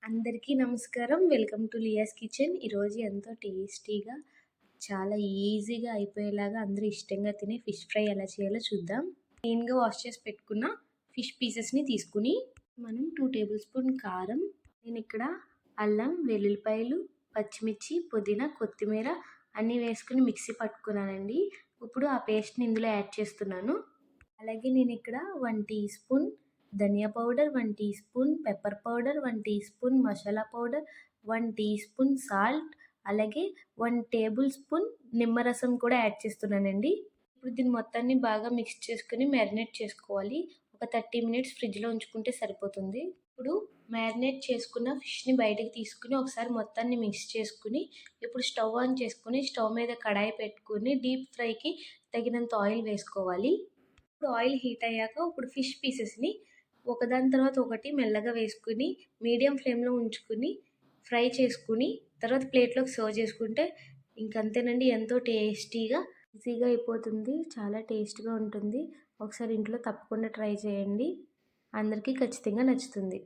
అందరికీ నమస్కారం. Welcome to Leah's kitchen. ఈరోజు ఎంతో టేస్టీగా, చాలా ఈజీగా అయిపోయేలాగా అందరూ ఇష్టంగా తినే ఫిష్ ఫ్రై ఎలా చేయాలో చూద్దాం. క్లీన్‌గా వాష్ చేసి పెట్టుకున్న ఫిష్ పీసెస్‌ని తీసుకొని, మనం 2 టేబుల్ స్పూన్ కారం, నేనిక్కడ అల్లం, వెల్లుల్లిపాయలు, పచ్చిమిర్చి, పుదీనా, కొత్తిమీర అన్నీ వేసుకొని మిక్సీ పట్టుకున్నానండి. ఇప్పుడు ఆ పేస్ట్‌ని ఇందులో యాడ్ చేస్తున్నాను. అలాగే నేనిక్కడ 1 టీ స్పూన్ ధనియా powder, 1 teaspoon pepper powder, 1 teaspoon masala powder, 1 teaspoon salt, అలాగే 1 టేబుల్ స్పూన్ నిమ్మరసం కూడా యాడ్ చేస్తున్నానండి. ఇప్పుడు దీన్ని మొత్తాన్ని బాగా మిక్స్ చేసుకొని మ్యారినేట్ చేసుకోవాలి. ఒక 30 మినిట్స్ ఫ్రిడ్జ్‌లో ఉంచుకుంటే సరిపోతుంది. ఇప్పుడు మ్యారినేట్ చేసుకున్న ఫిష్‌ని బయటకి తీసుకొని ఒకసారి మొత్తాన్ని మిక్స్ చేసుకొని, ఇప్పుడు స్టవ్ ఆన్ చేసుకొని స్టవ్ మీద కడాయి పెట్టుకొని డీప్ ఫ్రైకి తగినంత ఆయిల్ వేసుకోవాలి. ఇప్పుడు ఆయిల్ హీట్ అయ్యాక ఇప్పుడు ఫిష్ పీసెస్‌ని ఒకదాని తర్వాత ఒకటి మెల్లగా వేసుకొని మీడియం ఫ్లేమ్‌లో ఉంచుకొని ఫ్రై చేసుకొని తర్వాత ప్లేట్‌లోకి సర్వ్ చేసుకుంటే ఇంకంతేనండి. ఎంతో టేస్టీగా, ఈజీగా అయిపోతుంది. చాలా టేస్ట్‌గా ఉంటుంది. ఒకసారి ఇంట్లో తప్పకుండా ట్రై చేయండి. అందరికీ ఖచ్చితంగా నచ్చుతుంది.